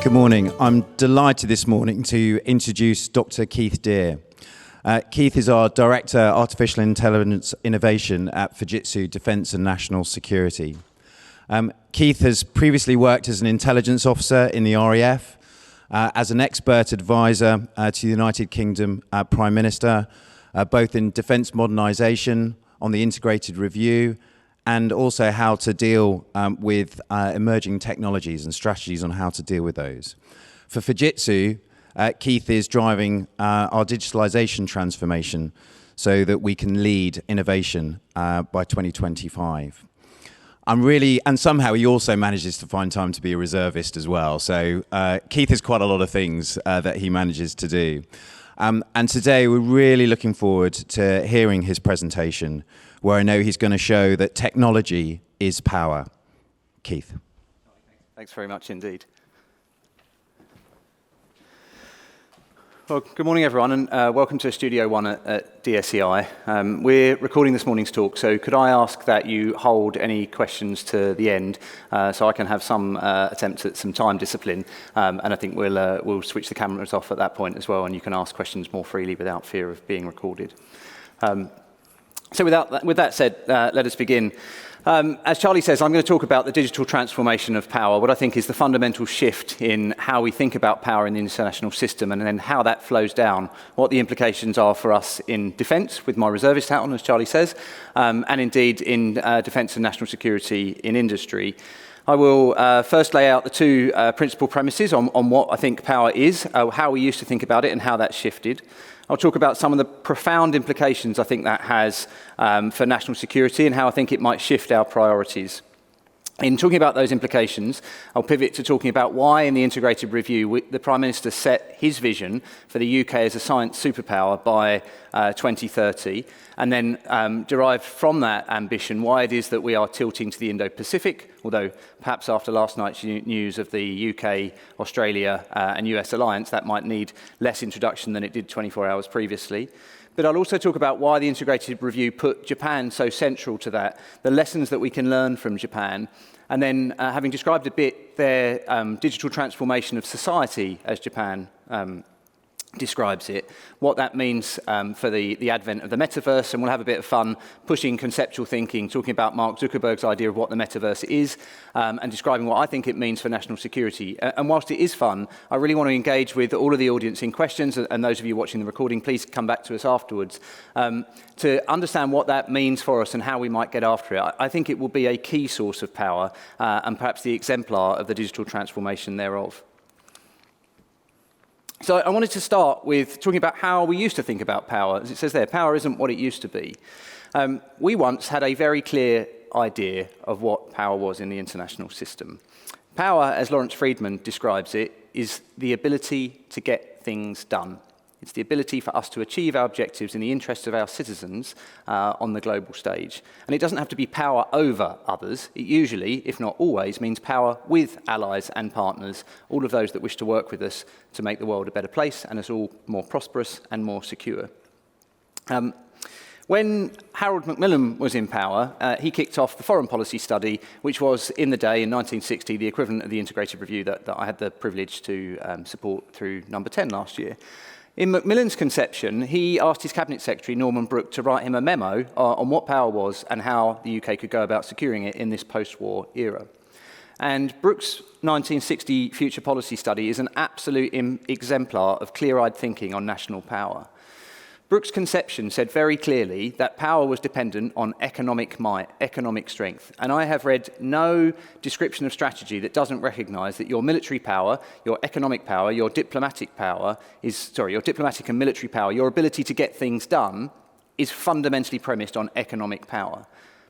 Good morning. I'm delighted this morning to introduce Dr. Keith Deere. Keith is our Director, Artificial Intelligence Innovation at Fujitsu Defence and National Security. Keith has previously worked as an intelligence officer in the RAF, as an expert advisor to the United Kingdom Prime Minister, both in Defence Modernisation on the Integrated Review and also how to deal with emerging technologies and strategies on how to deal with those. For Fujitsu, Keith is driving our digitalisation transformation so that we can lead innovation by 2025. And somehow he also manages to find time to be a reservist as well. So Keith has quite a lot of things that he manages to do. And today we're really looking forward to hearing his presentation, where I know he's going to show that technology is power. Keith. Thanks very much indeed. Well, good morning everyone, and welcome to Studio One at DSEI. We're recording this morning's talk, so could I ask that you hold any questions to the end, so I can have some attempts at some time discipline, and I think we'll switch the cameras off at that point as well, and you can ask questions more freely without fear of being recorded. So with that said, let us begin. As Charlie says, I'm going to talk about the digital transformation of power, what I think is the fundamental shift in how we think about power in the international system, and then how that flows down, what the implications are for us in defence, with my reservist hat on, as Charlie says, and indeed in defence and national security in industry. I will first lay out the two principal premises on what I think power is, how we used to think about it and how that's shifted. I'll talk about some of the profound implications I think that has for national security and how I think it might shift our priorities. In talking about those implications, I'll pivot to talking about why in the Integrated Review the Prime Minister set his vision for the UK as a science superpower by 2030, and then derive from that ambition why it is that we are tilting to the Indo-Pacific, although perhaps after last night's news of the UK, Australia and US alliance, that might need less introduction than it did 24 hours previously. But I'll also talk about why the Integrated Review put Japan so central to that, the lessons that we can learn from Japan, and then having described a bit their digital transformation of society as Japan describes it, what that means for the advent of the Metaverse, and we'll have a bit of fun pushing conceptual thinking, talking about Mark Zuckerberg's idea of what the Metaverse is, and describing what I think it means for national security. And whilst it is fun, I really want to engage with all of the audience in questions, and those of you watching the recording, please come back to us afterwards, to understand what that means for us and how we might get after it. I think it will be a key source of power, and perhaps the exemplar of the digital transformation thereof. So I wanted to start with talking about how we used to think about power. As it says there, power isn't what it used to be. We once had a very clear idea of what power was in the international system. Power, as Lawrence Friedman describes it, is the ability to get things done. It's the ability for us to achieve our objectives in the interests of our citizens on the global stage. And it doesn't have to be power over others. It usually, if not always, means power with allies and partners, all of those that wish to work with us to make the world a better place and us all more prosperous and more secure. When Harold Macmillan was in power, he kicked off the foreign policy study, which was, in the day, in 1960, the equivalent of the Integrated Review that I had the privilege to support through number 10 last year. In Macmillan's conception, he asked his Cabinet Secretary, Norman Brooke, to write him a memo on what power was and how the UK could go about securing it in this post-war era. And Brooke's 1960 future policy study is an absolute exemplar of clear-eyed thinking on national power. Brooke's conception said very clearly that power was dependent on economic might, economic strength. And I have read no description of strategy that doesn't recognise that your military power, your economic power, your diplomatic and military power, your ability to get things done is fundamentally premised on economic power.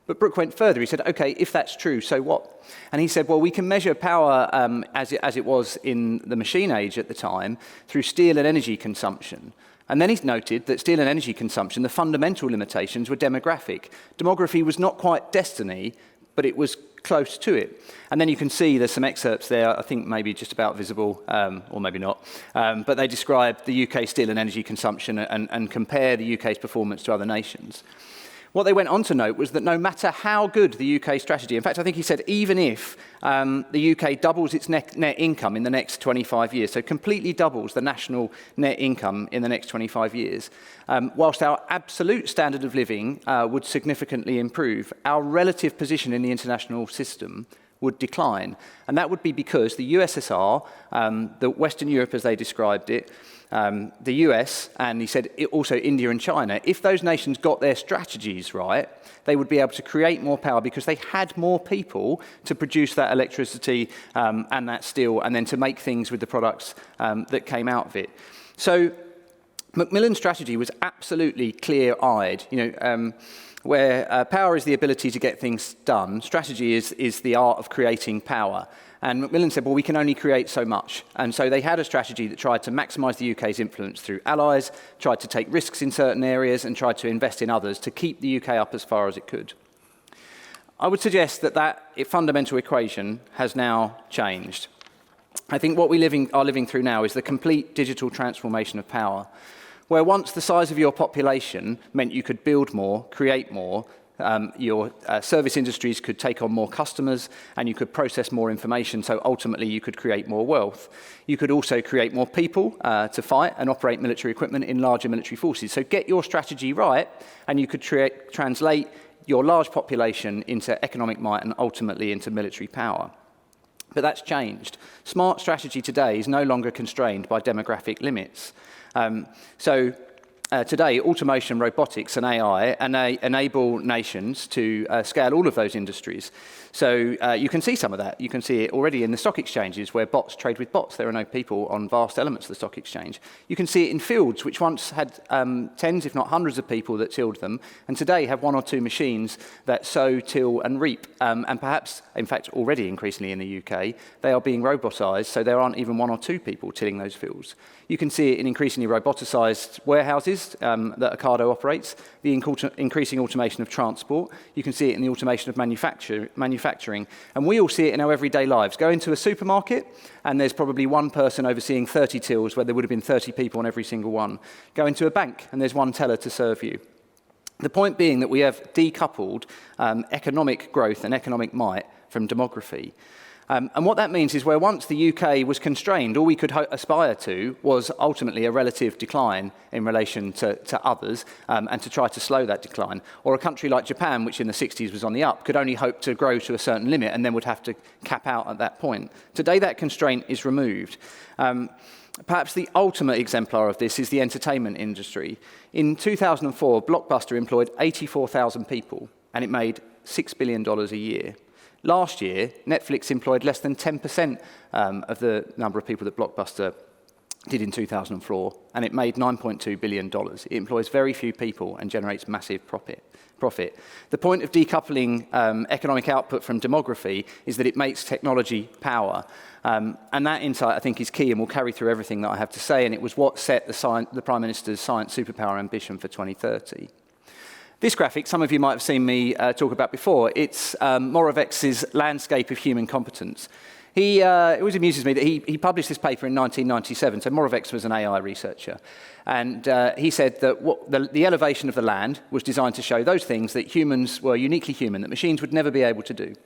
But Brooke went further. He said, OK, if that's true, so what? And he said, well, we can measure power as it was in the machine age at the time through steel and energy consumption. And then he's noted that steel and energy consumption, the fundamental limitations were demographic. Demography was not quite destiny, but it was close to it. And then you can see there's some excerpts there, I think maybe just about visible, or maybe not. But they describe the UK steel and energy consumption and compare the UK's performance to other nations. What they went on to note was that no matter how good the UK strategy, in fact, I think he said even if the UK doubles its net income in the next 25 years, so completely doubles the national net income in the next 25 years, whilst our absolute standard of living would significantly improve, our relative position in the international system would decline. And that would be because the USSR, the Western Europe as they described it, the US, and he said also India and China, if those nations got their strategies right, they would be able to create more power because they had more people to produce that electricity and that steel, and then to make things with the products that came out of it. So Macmillan's strategy was absolutely clear-eyed. Where power is the ability to get things done, strategy is the art of creating power. And Macmillan said, well, we can only create so much. And so they had a strategy that tried to maximise the UK's influence through allies, tried to take risks in certain areas, and tried to invest in others to keep the UK up as far as it could. I would suggest that fundamental equation has now changed. I think what we are living through now is the complete digital transformation of power, where once the size of your population meant you could build more, create more, your service industries could take on more customers, and you could process more information, so ultimately you could create more wealth. You could also create more people to fight and operate military equipment in larger military forces. So get your strategy right, and you could translate your large population into economic might and ultimately into military power. But that's changed. Smart strategy today is no longer constrained by demographic limits. Today, automation, robotics, and AI enable nations to scale all of those industries. So you can see some of that. You can see it already in the stock exchanges where bots trade with bots. There are no people on vast elements of the stock exchange. You can see it in fields which once had tens, if not hundreds of people that tilled them, and today have one or two machines that sow, till, and reap. And perhaps, in fact, already increasingly in the UK, they are being robotised, so there aren't even one or two people tilling those fields. You can see it in increasingly robotised warehouses that Ocado operates, the increasing automation of transport. You can see it in the automation of manufacturing. And we all see it in our everyday lives. Go into a supermarket, and there's probably one person overseeing 30 tills where there would have been 30 people on every single one. Go into a bank, and there's one teller to serve you. The point being that we have decoupled economic growth and economic might from demography. And what that means is where once the UK was constrained, all we could aspire to was ultimately a relative decline in relation to others and to try to slow that decline. Or a country like Japan, which in the 60s was on the up, could only hope to grow to a certain limit and then would have to cap out at that point. Today, that constraint is removed. Perhaps the ultimate exemplar of this is the entertainment industry. In 2004, Blockbuster employed 84,000 people, and it made $6 billion a year. Last year, Netflix employed less than 10% of the number of people that Blockbuster did in 2004, and it made $9.2 billion. It employs very few people and generates massive profit. The point of decoupling economic output from demography is that it makes technology power. And that insight, I think, is key and will carry through everything that I have to say, and it was what set the Prime Minister's science superpower ambition for 2030. This graphic, some of you might have seen me talk about before. It's Moravec's Landscape of Human Competence. It always amuses me that he published this paper in 1997, so Moravec was an AI researcher. And he said that the elevation of the land was designed to show those things that humans were uniquely human, that machines would never be able to do.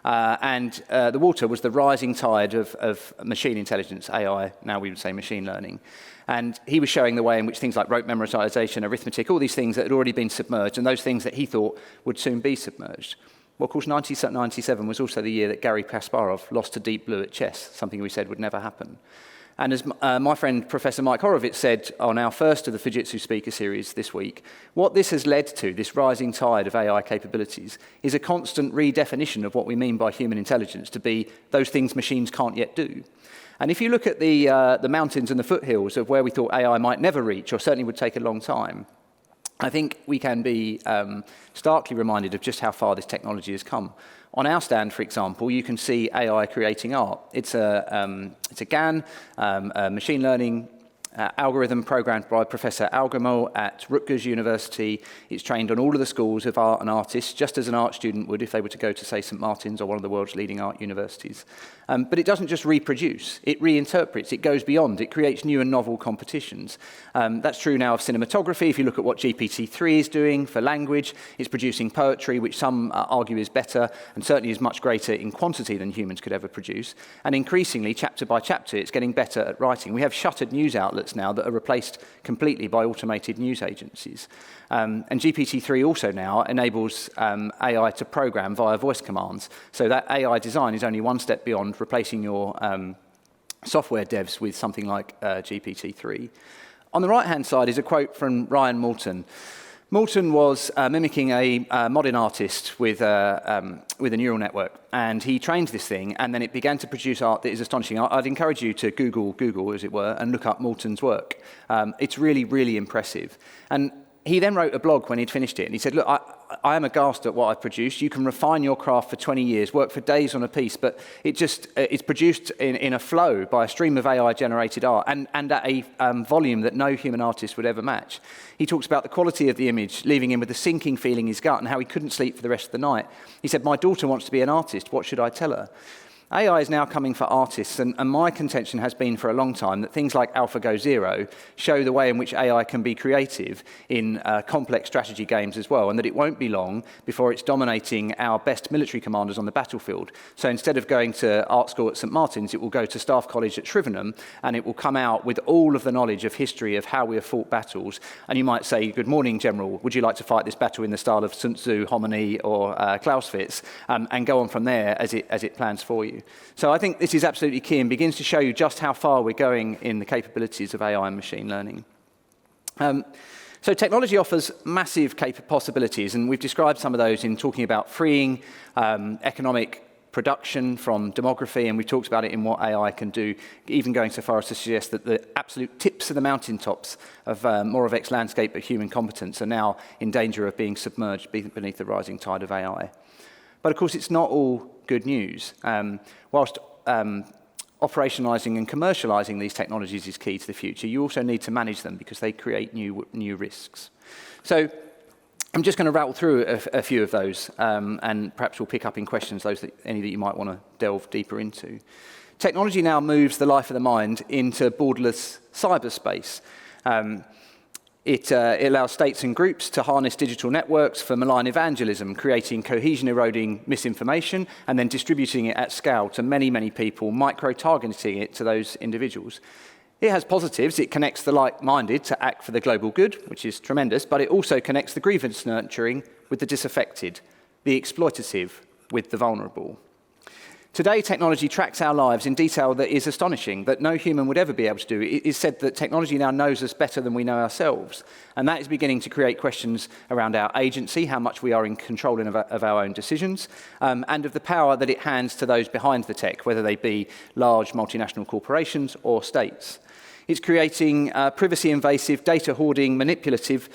And the water was the rising tide of machine intelligence, AI, now we would say machine learning. And he was showing the way in which things like rote memorization, arithmetic, all these things that had already been submerged, and those things that he thought would soon be submerged. Well, of course, 1997 was also the year that Garry Kasparov lost to Deep Blue at chess, something we said would never happen. And as my friend Professor Mike Horowitz said on our first of the Fujitsu speaker series this week, what this has led to, this rising tide of AI capabilities, is a constant redefinition of what we mean by human intelligence to be those things machines can't yet do. And if you look at the mountains and the foothills of where we thought AI might never reach, or certainly would take a long time, I think we can be starkly reminded of just how far this technology has come. On our stand, for example, you can see AI creating art. It's a GAN, a machine learning algorithm programmed by Professor Algamel at Rutgers University. It's trained on all of the schools of art and artists, just as an art student would if they were to go to, say, St. Martin's or one of the world's leading art universities. But it doesn't just reproduce, it reinterprets, it goes beyond, it creates new and novel competitions. That's true now of cinematography. If you look at what GPT-3 is doing for language, it's producing poetry, which some argue is better and certainly is much greater in quantity than humans could ever produce. And increasingly, chapter by chapter, it's getting better at writing. We have shuttered news outlets now that are replaced completely by automated news agencies. And GPT-3 also now enables AI to program via voice commands. So that AI design is only one step beyond replacing your software devs with something like GPT-3. On the right-hand side is a quote from Ryan Moulton. Moulton was mimicking a modern artist with a neural network, and he trained this thing, and then it began to produce art that is astonishing. I'd encourage you to Google, as it were, and look up Moulton's work. It's really, really impressive. And he then wrote a blog when he'd finished it, and he said, look, I am aghast at what I've produced. You can refine your craft for 20 years, work for days on a piece, but it's produced in a flow by a stream of AI-generated art and at a volume that no human artist would ever match. He talks about the quality of the image, leaving him with a sinking feeling in his gut and how he couldn't sleep for the rest of the night. He said, my daughter wants to be an artist. What should I tell her? AI is now coming for artists, and my contention has been for a long time that things like AlphaGo Zero show the way in which AI can be creative in complex strategy games as well, and that it won't be long before it's dominating our best military commanders on the battlefield. So instead of going to art school at St Martin's, it will go to Staff College at Shrivenham, and it will come out with all of the knowledge of history of how we have fought battles. And you might say, good morning, General, would you like to fight this battle in the style of Sun Tzu, Hominy, or Clausewitz, and go on from there as it plans for you. So I think this is absolutely key and begins to show you just how far we're going in the capabilities of AI and machine learning. So technology offers massive possibilities, and we've described some of those in talking about freeing economic production from demography, and we've talked about it in what AI can do, even going so far as to suggest that the absolute tips of the mountaintops of Moravec's landscape of human competence are now in danger of being submerged beneath the rising tide of AI. But of course, it's not all good news. Whilst operationalizing and commercializing these technologies is key to the future, you also need to manage them because they create new risks. So I'm just going to rattle through a few of those, and perhaps we'll pick up in questions any that you might want to delve deeper into. Technology now moves the life of the mind into borderless cyberspace. It allows states and groups to harness digital networks for malign evangelism, creating cohesion-eroding misinformation and then distributing it at scale to many, many people, micro-targeting it to those individuals. It has positives. It connects the like-minded to act for the global good, which is tremendous, but it also connects the grievance nurturing with the disaffected, the exploitative with the vulnerable. Today, technology tracks our lives in detail that is astonishing, that no human would ever be able to do. It is said that technology now knows us better than we know ourselves, and that is beginning to create questions around our agency, how much we are in control of our own decisions, and of the power that it hands to those behind the tech, whether they be large multinational corporations or states. It's creating privacy-invasive, data-hoarding, manipulative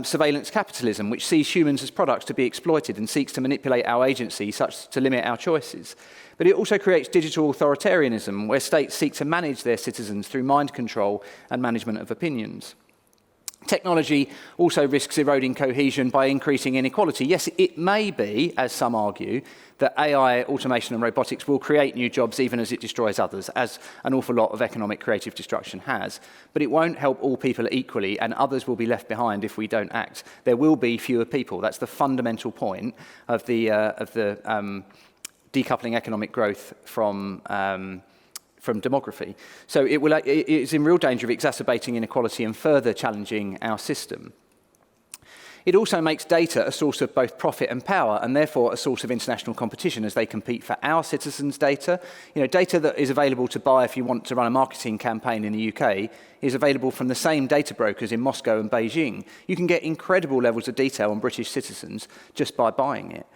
surveillance capitalism, which sees humans as products to be exploited and seeks to manipulate our agency such to limit our choices. But it also creates digital authoritarianism, where states seek to manage their citizens through mind control and management of opinions. Technology also risks eroding cohesion by increasing inequality. Yes, it may be, as some argue, that AI, automation and robotics will create new jobs even as it destroys others, as an awful lot of economic creative destruction has. But it won't help all people equally, and others will be left behind if we don't act. There will be fewer people. That's the fundamental point of the decoupling economic growth from demography. So it is in real danger of exacerbating inequality and further challenging our system. It also makes data a source of both profit and power, and therefore a source of international competition as they compete for our citizens' data. Data that is available to buy if you want to run a marketing campaign in the UK is available from the same data brokers in Moscow and Beijing. You can get incredible levels of detail on British citizens just by buying it.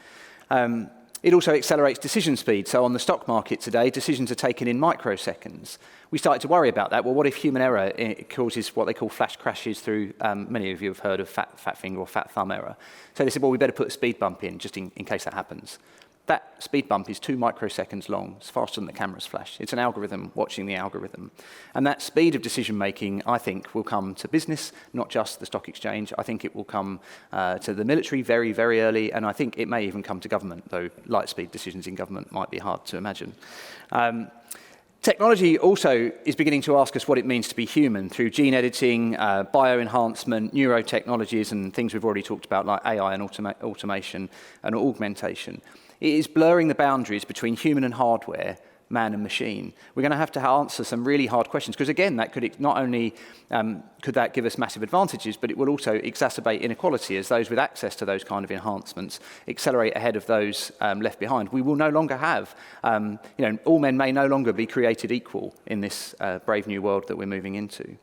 It also accelerates decision speed. So on the stock market today, decisions are taken in microseconds. We started to worry about that. Well, what if human error causes what they call flash crashes through, many of you have heard of fat finger or fat thumb error. So they said, well, we better put a speed bump in just in case that happens. that speed bump is 2 microseconds long. It's faster than the camera's flash. It's an algorithm watching the algorithm. And that speed of decision-making, I think, will come to business, not just the stock exchange. I think it will come to the military very, very early, and I think it may even come to government, though light-speed decisions in government might be hard to imagine. Technology also is beginning to ask us what it means to be human through gene editing, bioenhancement, neurotechnologies, and things we've already talked about like AI and automation and augmentation. It is blurring the boundaries between human and hardware, man and machine. We're going to have to answer some really hard questions because, again, that could not only could that give us massive advantages, but it will also exacerbate inequality as those with access to those kind of enhancements accelerate ahead of those left behind. We will no longer have, all men may no longer be created equal in this brave new world that we're moving into.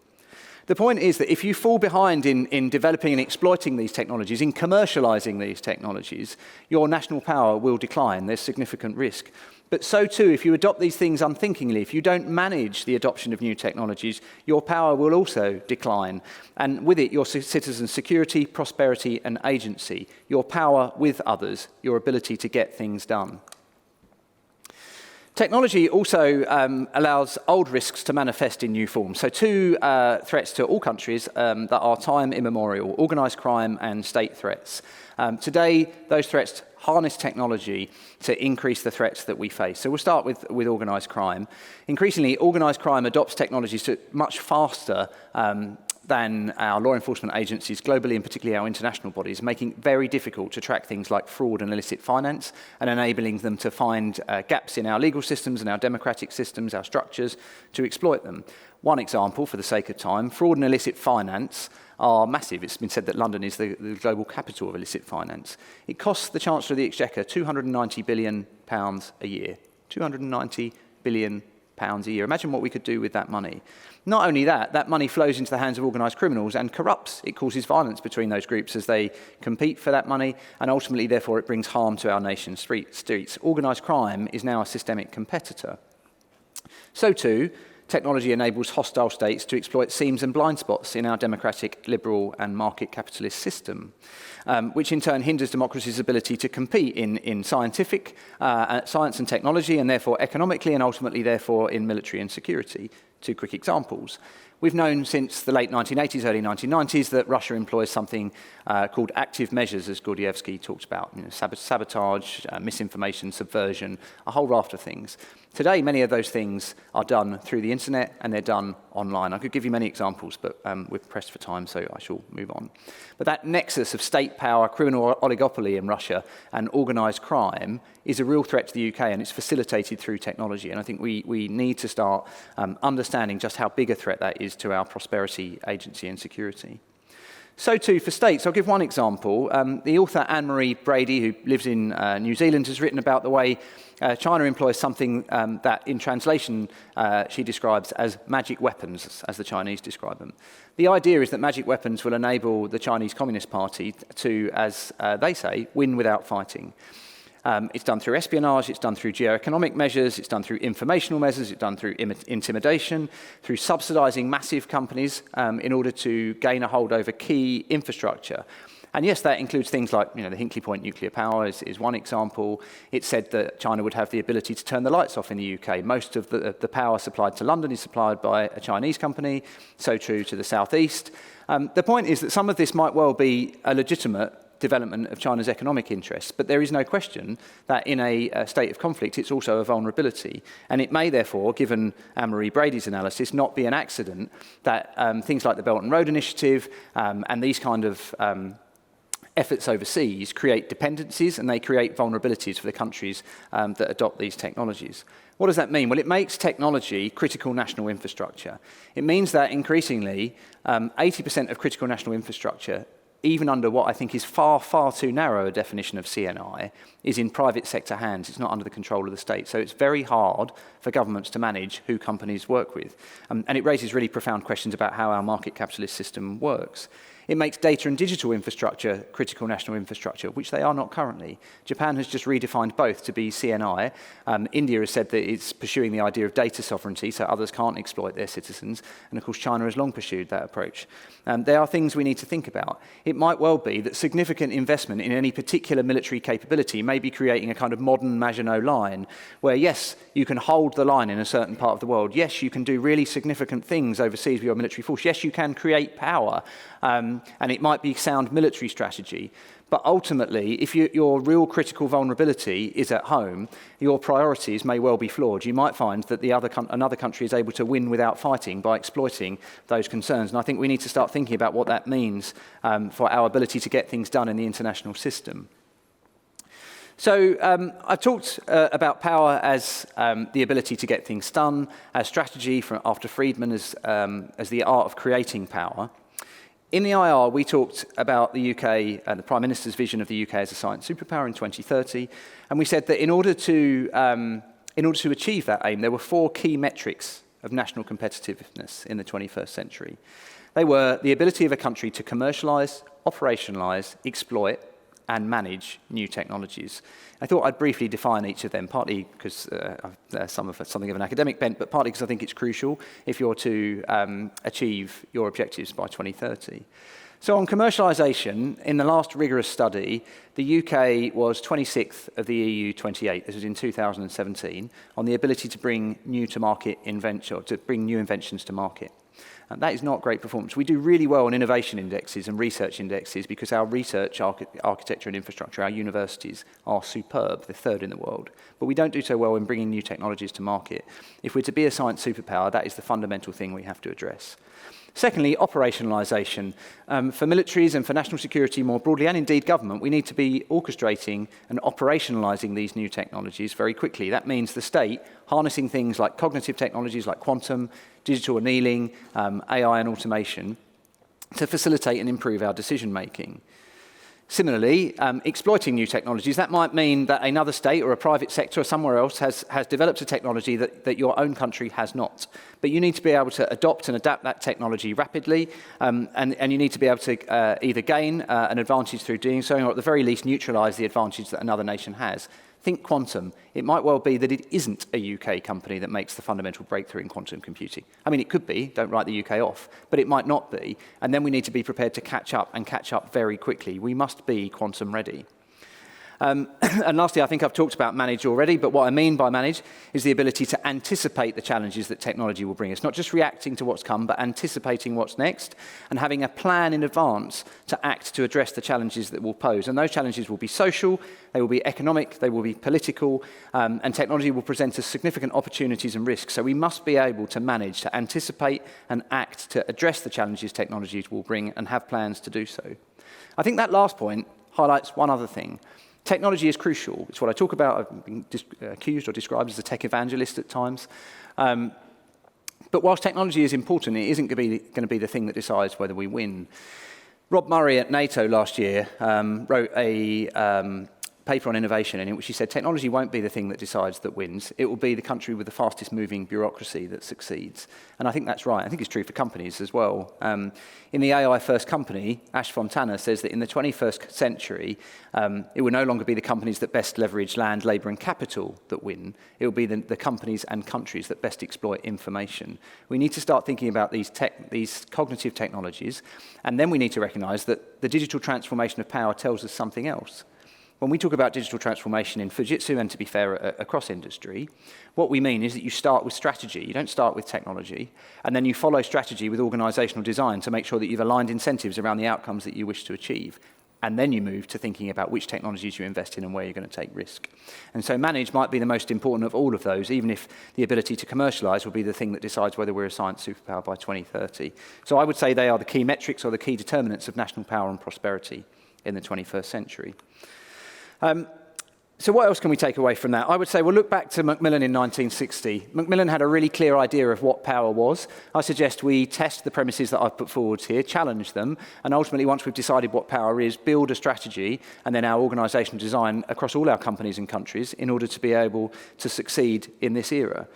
The point is that if you fall behind in developing and exploiting these technologies, in commercializing these technologies, your national power will decline. There's significant risk. But so too, if you adopt these things unthinkingly, if you don't manage the adoption of new technologies, your power will also decline. And with it, your citizens' security, prosperity, and agency, your power with others, your ability to get things done. Technology also allows old risks to manifest in new forms. So 2 threats to all countries that are time immemorial: organised crime and state threats. Today, those threats harness technology to increase the threats that we face. So we'll start with organised crime. Increasingly, organised crime adopts technologies much faster than our law enforcement agencies globally, and particularly our international bodies, making it very difficult to track things like fraud and illicit finance and enabling them to find gaps in our legal systems and our democratic systems, our structures, to exploit them. One example, for the sake of time, fraud and illicit finance are massive. It's been said that London is the global capital of illicit finance. It costs the Chancellor of the Exchequer £290 billion a year. £290 billion a year. Imagine what we could do with that money. Not only that, that money flows into the hands of organised criminals and corrupts. It causes violence between those groups as they compete for that money, and ultimately, therefore, it brings harm to our nation's streets. Organised crime is now a systemic competitor. So too, technology enables hostile states to exploit seams and blind spots in our democratic, liberal, and market capitalist system, which in turn hinders democracy's ability to compete in scientific science and technology, and therefore economically, and ultimately, therefore, in military and security. 2 quick examples. We've known since the late 1980s, early 1990s, that Russia employs something called active measures, as Gordievsky talked about, sabotage, misinformation, subversion, a whole raft of things. Today, many of those things are done through the internet, and they're done online. I could give you many examples, but we're pressed for time, so I shall move on. But that nexus of state power, criminal oligopoly in Russia, and organised crime is a real threat to the UK, and it's facilitated through technology. And I think we need to start understanding just how big a threat that is to our prosperity, agency, and security. So too for states. I'll give one example. The author Anne-Marie Brady, who lives in New Zealand, has written about the way China employs something that in translation she describes as magic weapons, as the Chinese describe them. The idea is that magic weapons will enable the Chinese Communist Party to, as they say, win without fighting. It's done through espionage, it's done through geoeconomic measures, it's done through informational measures, it's done through intimidation, through subsidizing massive companies in order to gain a hold over key infrastructure. And yes, that includes things like, the Hinkley Point nuclear power is one example. It said that China would have the ability to turn the lights off in the UK. Most of the power supplied to London is supplied by a Chinese company, so true to the southeast. The point is that some of this might well be a legitimate development of China's economic interests, but there is no question that in a state of conflict, it's also a vulnerability. And it may therefore, given Anne-Marie Brady's analysis, not be an accident that things like the Belt and Road Initiative and these kind of efforts overseas create dependencies and they create vulnerabilities for the countries that adopt these technologies. What does that mean? Well, it makes technology critical national infrastructure. It means that increasingly, 80% of critical national infrastructure, even under what I think is far, far too narrow a definition of CNI, is in private sector hands. It's not under the control of the state. So it's very hard for governments to manage who companies work with. And it raises really profound questions about how our market capitalist system works. It makes data and digital infrastructure critical national infrastructure, which they are not currently. Japan has just redefined both to be CNI. India has said that it's pursuing the idea of data sovereignty, so others can't exploit their citizens. And of course, China has long pursued that approach. There are things we need to think about. It might well be that significant investment in any particular military capability may be creating a kind of modern Maginot Line, where yes, you can hold the line in a certain part of the world. Yes, you can do really significant things overseas with your military force. Yes, you can create power, and it might be sound military strategy. But ultimately, if your real critical vulnerability is at home, your priorities may well be flawed. You might find that another country is able to win without fighting by exploiting those concerns. And I think we need to start thinking about what that means for our ability to get things done in the international system. So I've talked about power as the ability to get things done, as strategy after Friedman as the art of creating power. In the IR, we talked about the UK and the Prime Minister's vision of the UK as a science superpower in 2030, and we said that in order to achieve that aim, there were 4 key metrics of national competitiveness in the 21st century. They were the ability of a country to commercialise, operationalise, exploit, and manage new technologies. I thought I'd briefly define each of them, partly because something of an academic bent, but partly because I think it's crucial if you're to achieve your objectives by 2030. So on commercialisation, in the last rigorous study, the UK was 26th of the EU 28, this was in 2017, on the ability to bring new inventions to market. And that is not great performance. We do really well on innovation indexes and research indexes because our research, architecture and infrastructure, our universities are superb, the 3rd in the world. But we don't do so well in bringing new technologies to market. If we're to be a science superpower, that is the fundamental thing we have to address. Secondly, operationalisation. For militaries and for national security more broadly, and indeed government, we need to be orchestrating and operationalising these new technologies very quickly. That means the state harnessing things like cognitive technologies like quantum, digital annealing, AI and automation to facilitate and improve our decision making. Similarly, exploiting new technologies, that might mean that another state or a private sector or somewhere else has developed a technology that your own country has not. But you need to be able to adopt and adapt that technology rapidly, and you need to be able to either gain an advantage through doing so, or at the very least neutralise the advantage that another nation has. Think quantum. It might well be that it isn't a UK company that makes the fundamental breakthrough in quantum computing. I mean, it could be, don't write the UK off, but it might not be. And then we need to be prepared to catch up and catch up very quickly. We must be quantum ready. And lastly, I think I've talked about manage already, but what I mean by manage is the ability to anticipate the challenges that technology will bring us, not just reacting to what's come, but anticipating what's next and having a plan in advance to act to address the challenges that will pose. And those challenges will be social, they will be economic, they will be political, and technology will present us significant opportunities and risks. So we must be able to manage, to anticipate and act to address the challenges technologies will bring and have plans to do so. I think that last point highlights one other thing. Technology is crucial. It's what I talk about. I've been accused or described as a tech evangelist at times. But whilst technology is important, it isn't going to be the thing that decides whether we win. Rob Murray at NATO last year wrote a paper on innovation in which he said technology won't be the thing that decides that wins. It will be the country with the fastest moving bureaucracy that succeeds. And I think that's right. I think it's true for companies as well. In the AI First Company, Ash Fontana says that in the 21st century, it will no longer be the companies that best leverage land, labour and capital that win. It will be the companies and countries that best exploit information. We need to start thinking about these cognitive technologies, and then we need to recognise that the digital transformation of power tells us something else. When we talk about digital transformation in Fujitsu, and to be fair, across industry, what we mean is that you start with strategy. You don't start with technology, and then you follow strategy with organisational design to make sure that you've aligned incentives around the outcomes that you wish to achieve. And then you move to thinking about which technologies you invest in and where you're going to take risk. And so manage might be the most important of all of those, even if the ability to commercialise will be the thing that decides whether we're a science superpower by 2030. So I would say they are the key metrics or the key determinants of national power and prosperity in the 21st century. So what else can we take away from that? I would say we'll look back to Macmillan in 1960. Macmillan had a really clear idea of what power was. I suggest we test the premises that I've put forward here, challenge them, and ultimately, once we've decided what power is, build a strategy and then our organisational design across all our companies and countries in order to be able to succeed in this era.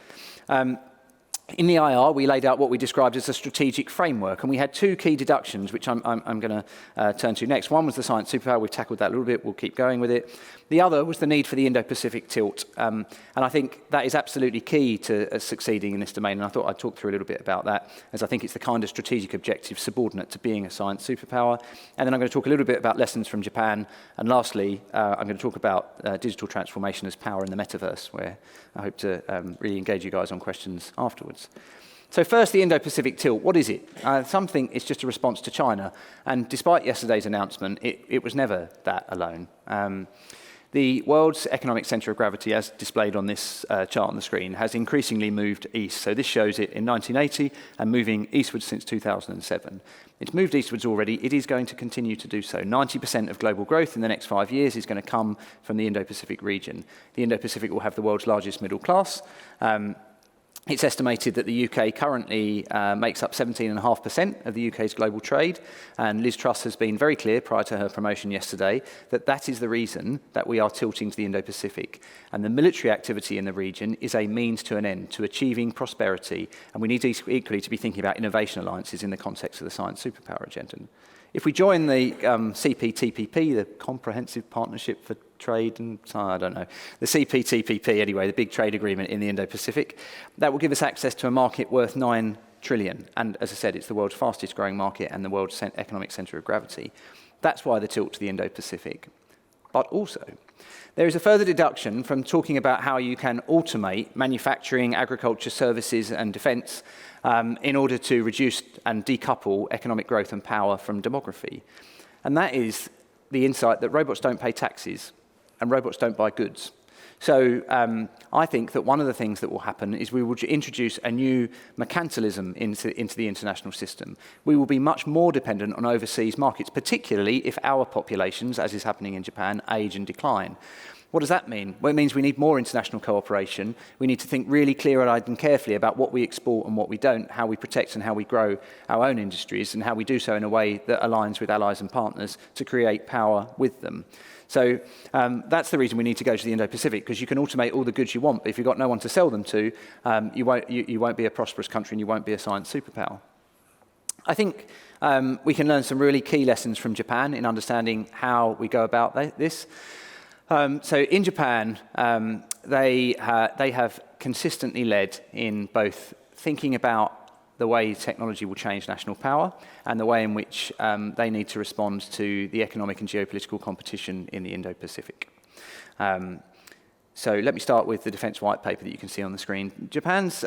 In the IR, we laid out what we described as a strategic framework, and we had two key deductions, which I'm going to turn to next. One was the science superpower. We've tackled that a little bit. We'll keep going with it. The other was the need for the Indo-Pacific tilt, and I think that is absolutely key to succeeding in this domain, and I thought I'd talk through a little bit about that, as I think it's the kind of strategic objective subordinate to being a science superpower. And then I'm going to talk a little bit about lessons from Japan, and lastly, I'm going to talk about digital transformation as power in the Metaverse, where I hope to really engage you guys on questions afterwards. So first, the Indo-Pacific tilt. What is it? Some think it's just a response to China, and despite yesterday's announcement, it was never that alone. The world's economic centre of gravity, as displayed on this chart on the screen, has increasingly moved east. So this shows it in 1980 and moving eastwards since 2007. It's moved eastwards already. It is going to continue to do so. 90% of global growth in the next 5 years is going to come from the Indo-Pacific region. The Indo-Pacific will have the world's largest middle class. It's estimated that the UK currently makes up 17.5% of the UK's global trade, and Liz Truss has been very clear prior to her promotion yesterday that that is the reason that we are tilting to the Indo-Pacific. And the military activity in the region is a means to an end, to achieving prosperity, and we need to equally to be thinking about innovation alliances in the context of the science superpower agenda. If we join the CPTPP, the Comprehensive Partnership for Trade and, I don't know, the CPTPP anyway, the big trade agreement in the Indo-Pacific, that will give us access to a market worth $9 trillion. And as I said, it's the world's fastest growing market and the world's economic centre of gravity. That's why the tilt to the Indo-Pacific. But also, there is a further deduction from talking about how you can automate manufacturing, agriculture, services and defence in order to reduce and decouple economic growth and power from demography. And that is the insight that robots don't pay taxes and robots don't buy goods. So I think that one of the things that will happen is we will introduce a new mercantilism into the international system. We will be much more dependent on overseas markets, particularly if our populations, as is happening in Japan, age and decline. What does that mean? Well, it means we need more international cooperation. We need to think really clear-eyed and carefully about what we export and what we don't, how we protect and how we grow our own industries, and how we do so in a way that aligns with allies and partners to create power with them. So that's the reason we need to go to the Indo-Pacific, because you can automate all the goods you want, but if you've got no one to sell them to, you won't be a prosperous country and you won't be a science superpower. I think we can learn some really key lessons from Japan in understanding how we go about this. So in Japan, they have consistently led in both thinking about the way technology will change national power and the way in which they need to respond to the economic and geopolitical competition in the Indo-Pacific. So let me start with the defence white paper that you can see on the screen. Japan's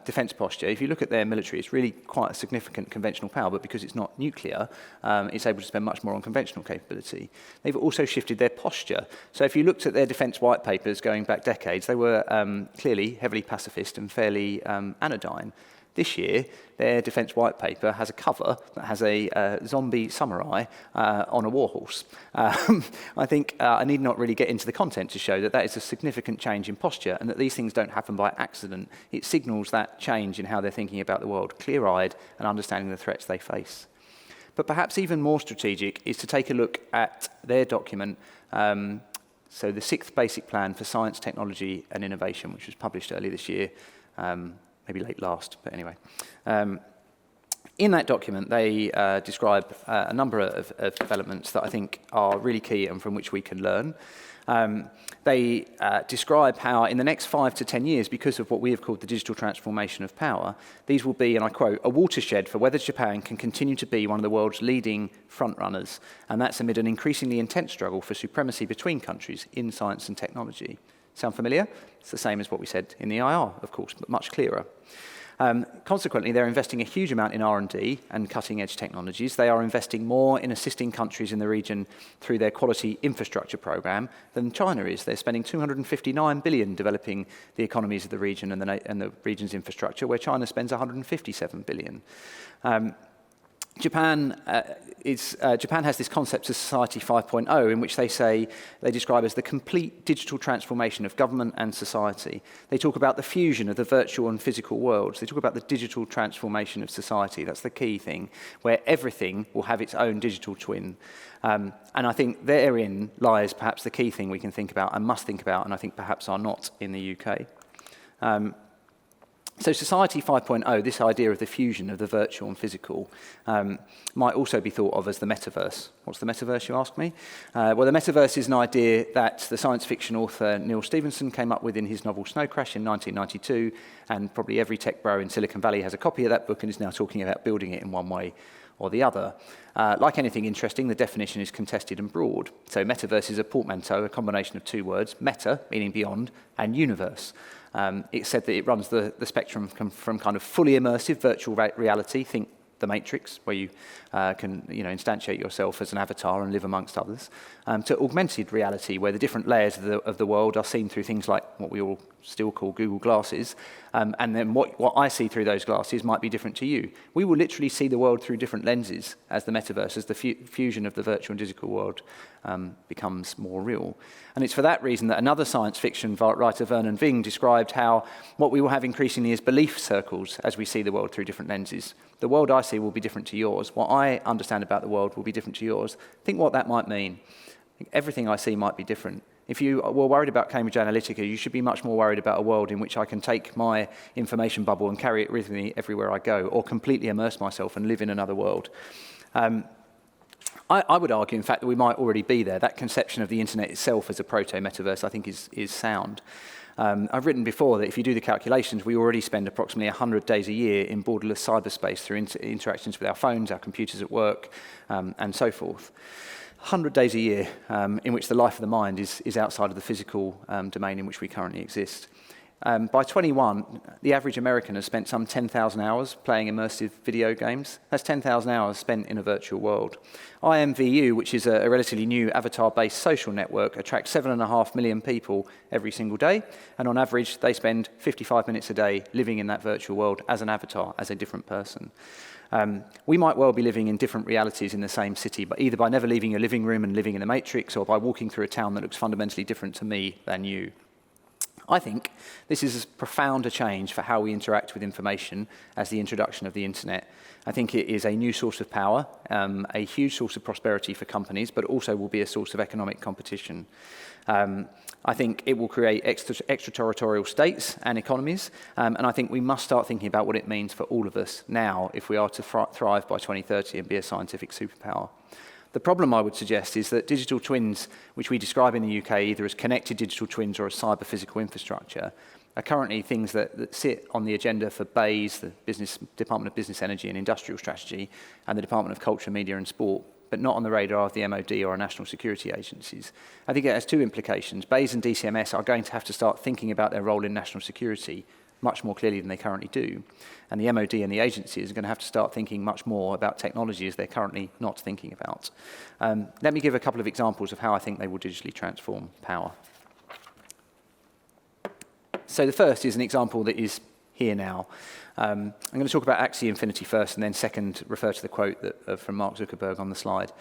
defence posture, if you look at their military, it's really quite a significant conventional power, but because it's not nuclear, it's able to spend much more on conventional capability. They've also shifted their posture. So if you looked at their defence white papers going back decades, they were clearly heavily pacifist and fairly anodyne. This year, their defence white paper has a cover that has a zombie samurai on a warhorse. I think I need not really get into the content to show that that is a significant change in posture and that these things don't happen by accident. It signals that change in how they're thinking about the world, clear-eyed and understanding the threats they face. But perhaps even more strategic is to take a look at their document, so the 6th Basic Plan for Science, Technology and Innovation, which was published earlier this year. Maybe late last, but anyway. In that document, they describe a number of developments that I think are really key and from which we can learn. They describe how in the next 5 to 10 years, because of what we have called the digital transformation of power, these will be, and I quote, a watershed for whether Japan can continue to be one of the world's leading frontrunners, and that's amid an increasingly intense struggle for supremacy between countries in science and technology. Sound familiar? It's the same as what we said in the IR, of course, but much clearer. Consequently, they're investing a huge amount in R&D and cutting-edge technologies. They are investing more in assisting countries in the region through their quality infrastructure program than China is. They're spending $259 billion developing the economies of the region and the region's infrastructure, where China spends $157 billion. Japan has this concept of Society 5.0, in which they describe as the complete digital transformation of government and society. They talk about the fusion of the virtual and physical worlds. They talk about the digital transformation of society. That's the key thing, where everything will have its own digital twin. And I think therein lies perhaps the key thing we can think about and must think about, and I think perhaps are not in the UK. So Society 5.0, this idea of the fusion of the virtual and physical, might also be thought of as the metaverse. What's the metaverse, you ask me? Well, the metaverse is an idea that the science fiction author Neil Stephenson came up with in his novel Snow Crash in 1992, and probably every tech bro in Silicon Valley has a copy of that book and is now talking about building it in one way or the other. Like anything interesting, the definition is contested and broad. So metaverse is a portmanteau, a combination of two words, meta, meaning beyond, and universe. It's said that it runs the spectrum from kind of fully immersive virtual reality, think The Matrix, where you can instantiate yourself as an avatar and live amongst others, to augmented reality, where the different layers of the world are seen through things like what we all still call Google Glasses, and then what I see through those glasses might be different to you. We will literally see the world through different lenses as the metaverse, as the fusion of the virtual and digital world becomes more real. And it's for that reason that another science fiction writer, Vernon Ving, described how what we will have increasingly is belief circles as we see the world through different lenses. The world I see will be different to yours. What I understand about the world will be different to yours. Think what that might mean. Everything I see might be different. If you were worried about Cambridge Analytica, you should be much more worried about a world in which I can take my information bubble and carry it with me everywhere I go, or completely immerse myself and live in another world. I would argue, in fact, that we might already be there. That conception of the internet itself as a proto-metaverse, I think, is sound. I've written before that if you do the calculations, we already spend approximately 100 days a year in borderless cyberspace through interactions with our phones, our computers at work, and so forth. 100 days a year in which the life of the mind is outside of the physical domain in which we currently exist. By 21, the average American has spent some 10,000 hours playing immersive video games. That's 10,000 hours spent in a virtual world. IMVU, which is a relatively new avatar-based social network, attracts 7.5 million people every single day, and on average, they spend 55 minutes a day living in that virtual world as an avatar, as a different person. We might well be living in different realities in the same city, but either by never leaving your living room and living in the Matrix, or by walking through a town that looks fundamentally different to me than you. I think this is as profound a change for how we interact with information as the introduction of the internet. I think it is a new source of power, a huge source of prosperity for companies, but also will be a source of economic competition. I think it will create extraterritorial states and economies, and I think we must start thinking about what it means for all of us now if we are to thrive by 2030 and be a scientific superpower. The problem, I would suggest, is that digital twins, which we describe in the UK either as connected digital twins or as cyber-physical infrastructure, are currently things that sit on the agenda for BEIS, the Department of Business, Energy and Industrial Strategy, and the Department of Culture, Media and Sport, but not on the radar of the MOD or our national security agencies. I think it has two implications. BEIS and DCMS are going to have to start thinking about their role in national security much more clearly than they currently do. And the MOD and the agencies are going to have to start thinking much more about technologies they're currently not thinking about. Let me give a couple of examples of how I think they will digitally transform power. So the first is an example that is here now. I'm going to talk about Axie Infinity first, and then second, refer to the quote from Mark Zuckerberg on the slide.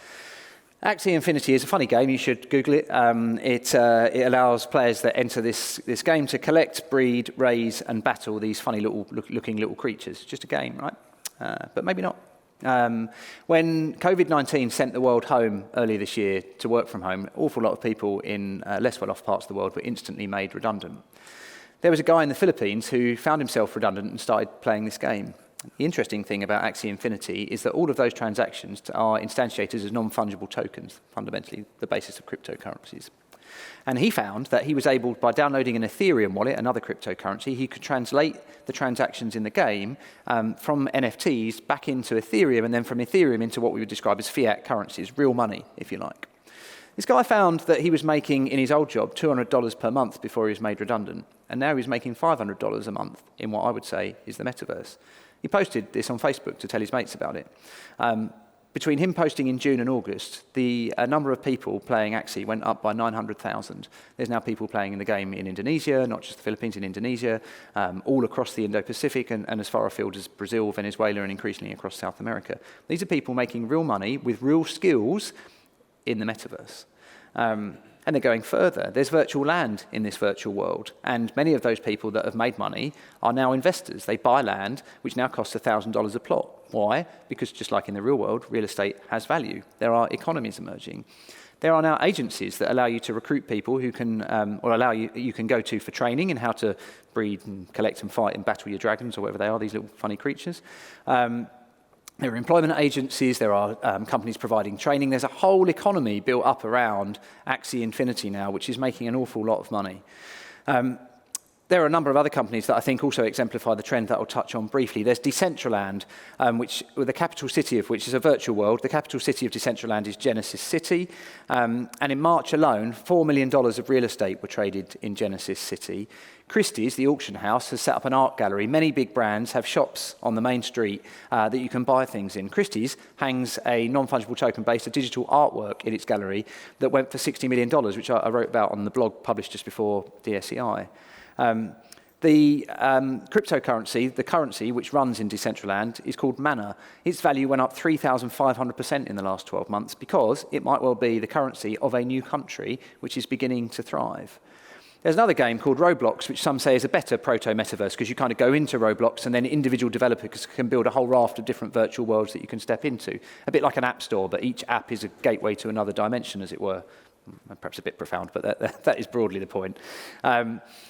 Axie Infinity is a funny game. You should Google it. It allows players that enter this game to collect, breed, raise, and battle these funny looking little creatures. Just a game, right? But maybe not. When COVID-19 sent the world home earlier this year to work from home, an awful lot of people in less well-off parts of the world were instantly made redundant. There was a guy in the Philippines who found himself redundant and started playing this game. The interesting thing about Axie Infinity is that all of those transactions are instantiated as non-fungible tokens, fundamentally the basis of cryptocurrencies. And he found that he was able, by downloading an Ethereum wallet, another cryptocurrency, he could translate the transactions in the game from NFTs back into Ethereum, and then from Ethereum into what we would describe as fiat currencies, real money, if you like. This guy found that he was making, in his old job, $200 per month before he was made redundant, and now he's making $500 a month in what I would say is the metaverse. He posted this on Facebook to tell his mates about it. Between him posting in June and August, the number of people playing Axie went up by 900,000. There's now people playing in the game in Indonesia, not just the Philippines, in Indonesia, all across the Indo-Pacific and as far afield as Brazil, Venezuela, and increasingly across South America. These are people making real money with real skills in the metaverse. And they're going further. There's virtual land in this virtual world, and many of those people that have made money are now investors. They buy land, which now costs $1,000 a plot. Why? Because just like in the real world, real estate has value. There are economies emerging. There are now agencies that allow you to recruit people who can, you can go to for training in how to breed and collect and fight and battle your dragons or whatever they are, these little funny creatures. There are employment agencies, there are companies providing training. There's a whole economy built up around Axie Infinity now, which is making an awful lot of money. There are a number of other companies that I think also exemplify the trend that I'll touch on briefly. There's Decentraland, with the capital city of which is a virtual world. The capital city of Decentraland is Genesis City. And in March alone, $4 million of real estate were traded in Genesis City. Christie's, the auction house, has set up an art gallery. Many big brands have shops on the main street that you can buy things in. Christie's hangs a non-fungible token-based digital artwork in its gallery that went for $60 million, which I wrote about on the blog published just before DSEI. The cryptocurrency, the currency which runs in Decentraland, is called Mana. Its value went up 3,500% in the last 12 months because it might well be the currency of a new country which is beginning to thrive. There's another game called Roblox, which some say is a better proto-metaverse because you kind of go into Roblox and then individual developers can build a whole raft of different virtual worlds that you can step into. A bit like an app store, but each app is a gateway to another dimension, as it were. Perhaps a bit profound, but that is broadly the point.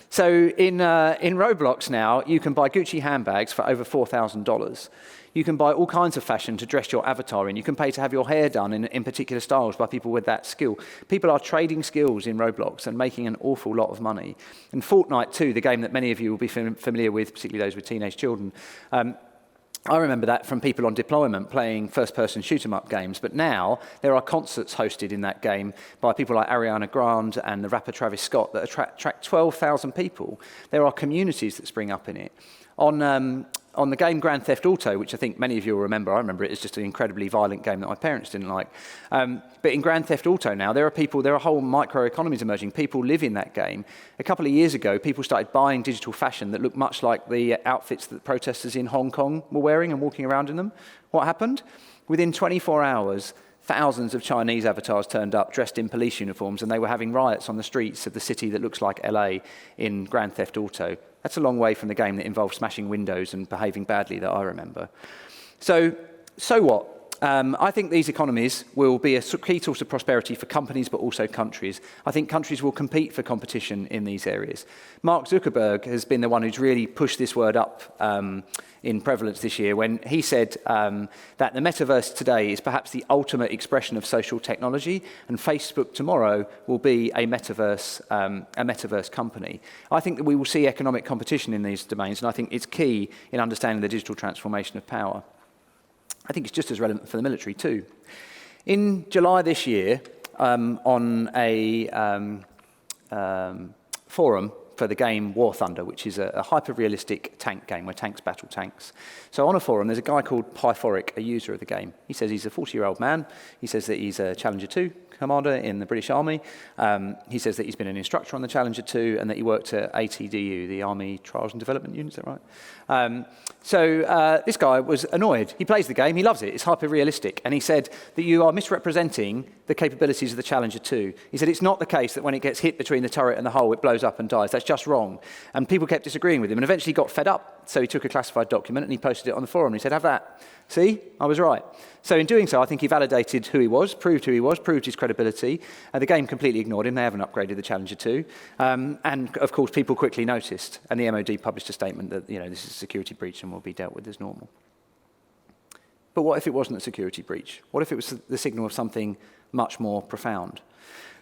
So in Roblox now, you can buy Gucci handbags for over $4,000. You can buy all kinds of fashion to dress your avatar in. You can pay to have your hair done in particular styles by people with that skill. People are trading skills in Roblox and making an awful lot of money. And Fortnite too, the game that many of you will be familiar with, particularly those with teenage children, I remember that from people on deployment playing first-person shoot-'em-up games, but now there are concerts hosted in that game by people like Ariana Grande and the rapper Travis Scott that attract 12,000 people. There are communities that spring up in it. On the game Grand Theft Auto, which I think many of you will remember, I remember it as just an incredibly violent game that my parents didn't like. But in Grand Theft Auto now, there are whole microeconomies emerging. People live in that game. A couple of years ago, people started buying digital fashion that looked much like the outfits that protesters in Hong Kong were wearing and walking around in them. What happened? Within 24 hours, thousands of Chinese avatars turned up dressed in police uniforms, and they were having riots on the streets of the city that looks like LA in Grand Theft Auto. That's a long way from the game that involved smashing windows and behaving badly that I remember. So what? I think these economies will be a key source of prosperity for companies, but also countries. I think countries will compete for competition in these areas. Mark Zuckerberg has been the one who's really pushed this word up in prevalence this year when he said that the metaverse today is perhaps the ultimate expression of social technology, and Facebook tomorrow will be a metaverse company. I think that we will see economic competition in these domains, and I think it's key in understanding the digital transformation of power. I think it's just as relevant for the military too. In July this year, on a forum for the game War Thunder, which is a hyper-realistic tank game where tanks battle tanks. So on a forum, there's a guy called Pyphoric, a user of the game. He says he's a 40-year-old man. He says that he's a Challenger 2 commander in the British Army. He says that he's been an instructor on the Challenger 2 and that he worked at ATDU, the Army Trials and Development Unit, is that right? So this guy was annoyed. He plays the game, he loves it, it's hyper-realistic, and he said that you are misrepresenting the capabilities of the Challenger 2. He said it's not the case that when it gets hit between the turret and the hull, it blows up and dies. That's just wrong. And people kept disagreeing with him, and eventually got fed up. So he took a classified document and he posted it on the forum, and he said, have that. See, I was right. So in doing so, I think he validated who he was, proved his credibility. The game completely ignored him. They haven't upgraded the Challenger 2. And of course, people quickly noticed, and the MOD published a statement that, this is a security breach and will be dealt with as normal. But what if it wasn't a security breach? What if it was the signal of something much more profound?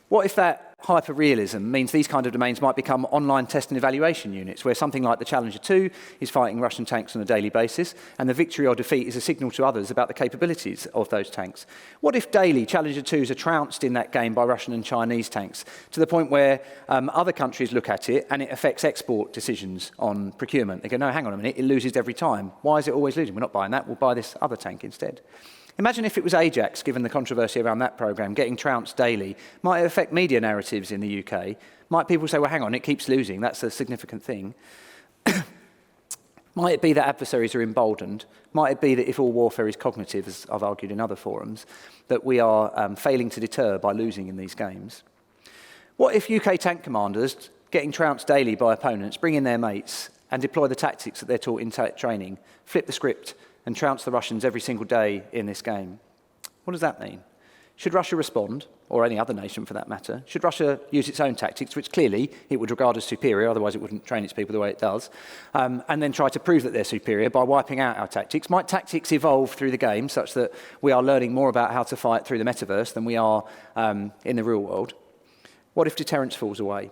What if that hyper-realism means these kind of domains might become online test and evaluation units, where something like the Challenger 2 is fighting Russian tanks on a daily basis, and the victory or defeat is a signal to others about the capabilities of those tanks? What if daily Challenger 2s are trounced in that game by Russian and Chinese tanks, to the point where other countries look at it and it affects export decisions on procurement? They go, no, hang on a minute, it loses every time. Why is it always losing? We're not buying that, we'll buy this other tank instead. Imagine if it was Ajax, given the controversy around that programme, getting trounced daily. Might it affect media narratives in the UK? Might people say, well, hang on, it keeps losing, that's a significant thing? Might it be that adversaries are emboldened? Might it be that if all warfare is cognitive, as I've argued in other forums, that we are failing to deter by losing in these games? What if UK tank commanders, getting trounced daily by opponents, bring in their mates and deploy the tactics that they're taught in training, flip the script and trounce the Russians every single day in this game? What does that mean? Should Russia respond, or any other nation for that matter? Should Russia use its own tactics, which clearly it would regard as superior, otherwise it wouldn't train its people the way it does, and then try to prove that they're superior by wiping out our tactics? Might tactics evolve through the game such that we are learning more about how to fight through the metaverse than we are in the real world? What if deterrence falls away?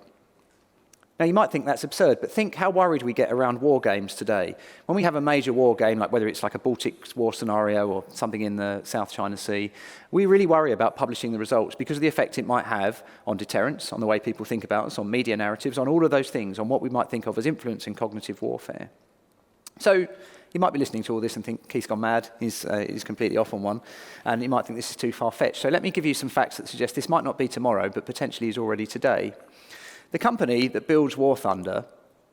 Now, you might think that's absurd, but think how worried we get around war games today. When we have a major war game, like whether it's like a Baltic war scenario or something in the South China Sea, we really worry about publishing the results because of the effect it might have on deterrence, on the way people think about us, on media narratives, on all of those things, on what we might think of as influence in cognitive warfare. So you might be listening to all this and think Keith's gone mad, he's completely off on one, and you might think this is too far-fetched. So let me give you some facts that suggest this might not be tomorrow, but potentially is already today. The company that builds War Thunder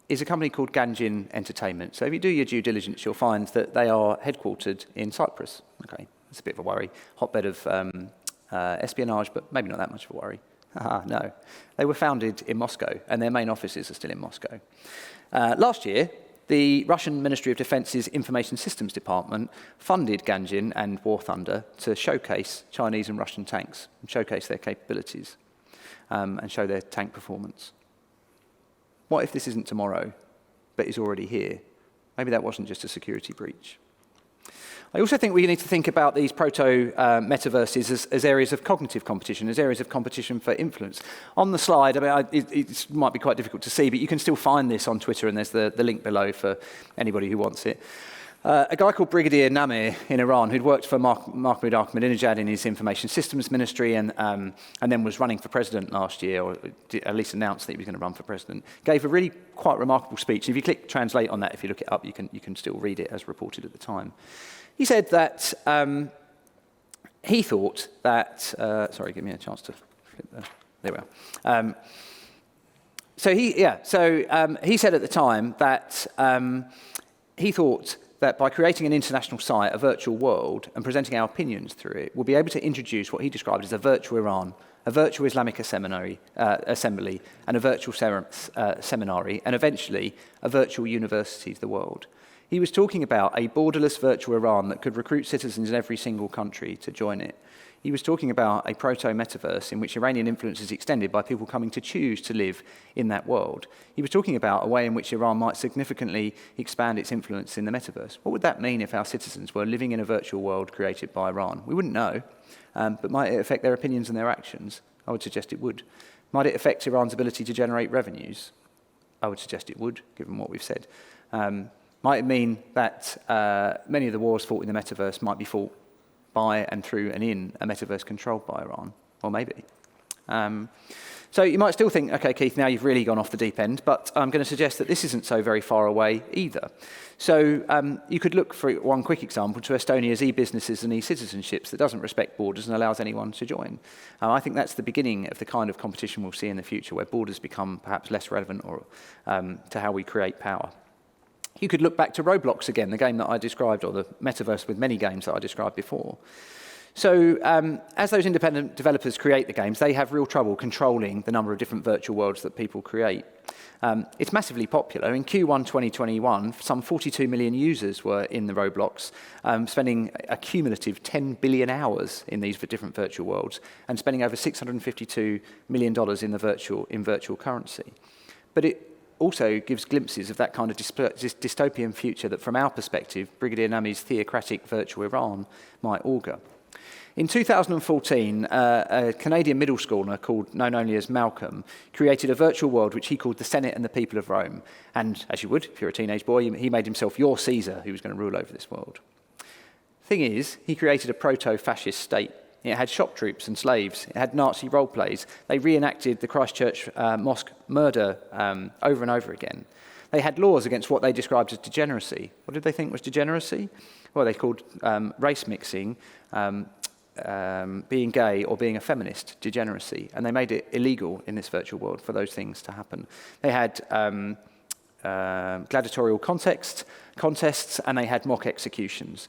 is a company called Ganjin Entertainment. So if you do your due diligence, you'll find that they are headquartered in Cyprus. Okay, that's a bit of a worry. Hotbed of espionage, but maybe not that much of a worry. No. They were founded in Moscow, and their main offices are still in Moscow. Last year, the Russian Ministry of Defence's Information Systems Department funded Ganjin and War Thunder to showcase Chinese and Russian tanks, and showcase their capabilities. And show their tank performance. What if this isn't tomorrow, but is already here? Maybe that wasn't just a security breach. I also think we need to think about these proto-metaverses as areas of cognitive competition, as areas of competition for influence. On the slide, I mean, it might be quite difficult to see, but you can still find this on Twitter, and there's the link below for anybody who wants it. A guy called Brigadier Namir in Iran, who'd worked for Mahmoud Ahmadinejad in his information systems ministry and then was running for president last year, or at least announced that he was going to run for president, gave a really quite remarkable speech. If you click translate on that, if you look it up, you can still read it as reported at the time. He said that he thought that, sorry, give me a chance to flip there. There we are. So he said at the time that he thought that by creating an international site, a virtual world, and presenting our opinions through it, we'll be able to introduce what he described as a virtual Iran, a virtual Islamic assembly, and a virtual seminary, and eventually a virtual university to the world. He was talking about a borderless virtual Iran that could recruit citizens in every single country to join it. He was talking about a proto-metaverse in which Iranian influence is extended by people coming to choose to live in that world. He was talking about a way in which Iran might significantly expand its influence in the metaverse. What would that mean if our citizens were living in a virtual world created by Iran? We wouldn't know, but might it affect their opinions and their actions? I would suggest it would. Might it affect Iran's ability to generate revenues? I would suggest it would, given what we've said. Might it mean that many of the wars fought in the metaverse might be fought by and through and in a metaverse controlled by Iran? Or maybe. So you might still think, okay, Keith, now you've really gone off the deep end, but I'm going to suggest that this isn't so very far away either. So you could look, for one quick example, to Estonia's e-businesses and e-citizenships that doesn't respect borders and allows anyone to join. I think that's the beginning of the kind of competition we'll see in the future, where borders become perhaps less relevant or to how we create power. You could look back to Roblox again, the game that I described, or the metaverse with many games that I described before. So as those independent developers create the games, they have real trouble controlling the number of different virtual worlds that people create. It's massively popular. In Q1 2021, some 42 million users were in the Roblox, spending a cumulative 10 billion hours in these different virtual worlds, and spending over $652 million in virtual currency. But it also gives glimpses of that kind of dystopian future that, from our perspective, Brigadier Namir's theocratic virtual Iran might augur. In 2014, a Canadian middle schooler known only as Malcolm created a virtual world which he called the Senate and the People of Rome. And as you would, if you're a teenage boy, he made himself your Caesar, who was going to rule over this world. Thing is, he created a proto-fascist state. It had shock troops and slaves. It had Nazi role plays. They reenacted the Christchurch mosque murder over and over again. They had laws against what they described as degeneracy. What did they think was degeneracy? Well, they called race mixing, being gay or being a feminist degeneracy. And they made it illegal in this virtual world for those things to happen. They had gladiatorial contests, and they had mock executions.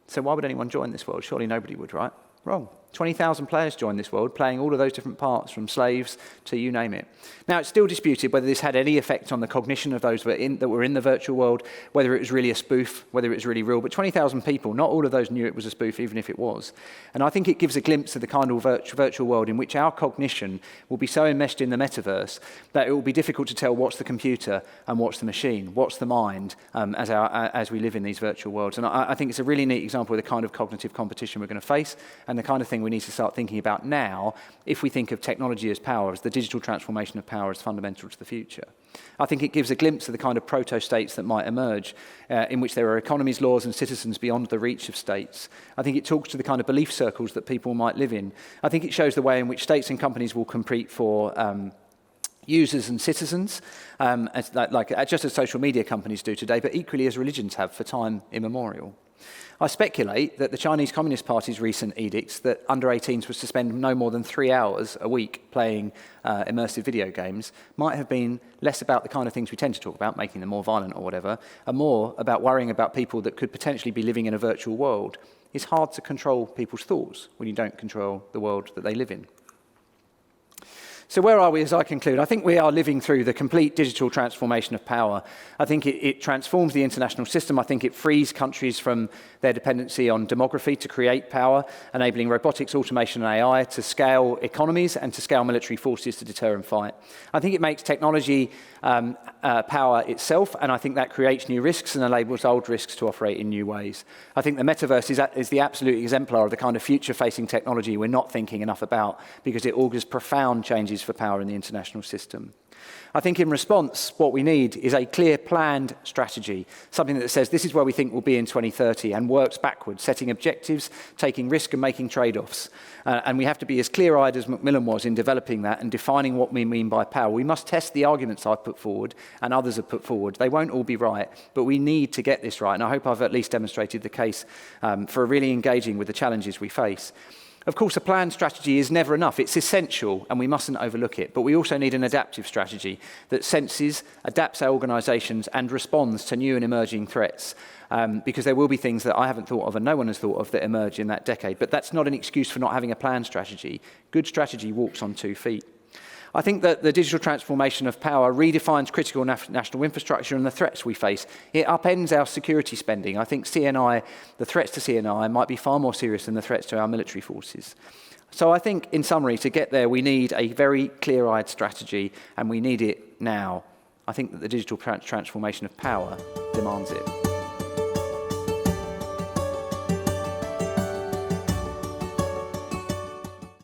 So why would anyone join this world? Surely nobody would, right? Wrong. 20,000 players joined this world, playing all of those different parts, from slaves to you name it. Now, it's still disputed whether this had any effect on the cognition of those that were in the virtual world, whether it was really a spoof, whether it was really real. But 20,000 people, not all of those knew it was a spoof, even if it was. And I think it gives a glimpse of the kind of virtual world in which our cognition will be so enmeshed in the metaverse that it will be difficult to tell what's the computer and what's the machine, what's the mind, as we live in these virtual worlds. And I think it's a really neat example of the kind of cognitive competition we're going to face, and the kind of thing we need to start thinking about now if we think of technology as power, as the digital transformation of power as fundamental to the future. I think it gives a glimpse of the kind of proto-states that might emerge, in which there are economies, laws, and citizens beyond the reach of states. I think it talks to the kind of belief circles that people might live in. I think it shows the way in which states and companies will compete for users and citizens, just as social media companies do today, but equally as religions have for time immemorial. I speculate that the Chinese Communist Party's recent edicts that under 18s was to spend no more than 3 hours a week playing immersive video games might have been less about the kind of things we tend to talk about, making them more violent or whatever, and more about worrying about people that could potentially be living in a virtual world. It's hard to control people's thoughts when you don't control the world that they live in. So where are we as I conclude? I think we are living through the complete digital transformation of power. I think it transforms the international system. I think it frees countries from their dependency on demography to create power, enabling robotics, automation and AI to scale economies and to scale military forces to deter and fight. I think it makes technology power itself, and I think that creates new risks and enables old risks to operate in new ways. I think the metaverse is the absolute exemplar of the kind of future-facing technology we're not thinking enough about, because it augurs profound changes for power in the international system. I think in response, what we need is a clear planned strategy, something that says this is where we think we'll be in 2030 and works backwards, setting objectives, taking risk and making trade-offs. And we have to be as clear-eyed as Macmillan was in developing that and defining what we mean by power. We must test the arguments I've put forward and others have put forward. They won't all be right, but we need to get this right. And I hope I've at least demonstrated the case for really engaging with the challenges we face. Of course, a planned strategy is never enough. It's essential, and we mustn't overlook it. But we also need an adaptive strategy that senses, adapts our organisations, and responds to new and emerging threats. Because there will be things that I haven't thought of and no one has thought of that emerge in that decade. But that's not an excuse for not having a planned strategy. Good strategy walks on 2 feet. I think that the digital transformation of power redefines critical national infrastructure and the threats we face. It upends our security spending. I think CNI, the threats to CNI might be far more serious than the threats to our military forces. So I think, in summary, to get there, we need a very clear-eyed strategy, and we need it now. I think that the digital transformation of power demands it.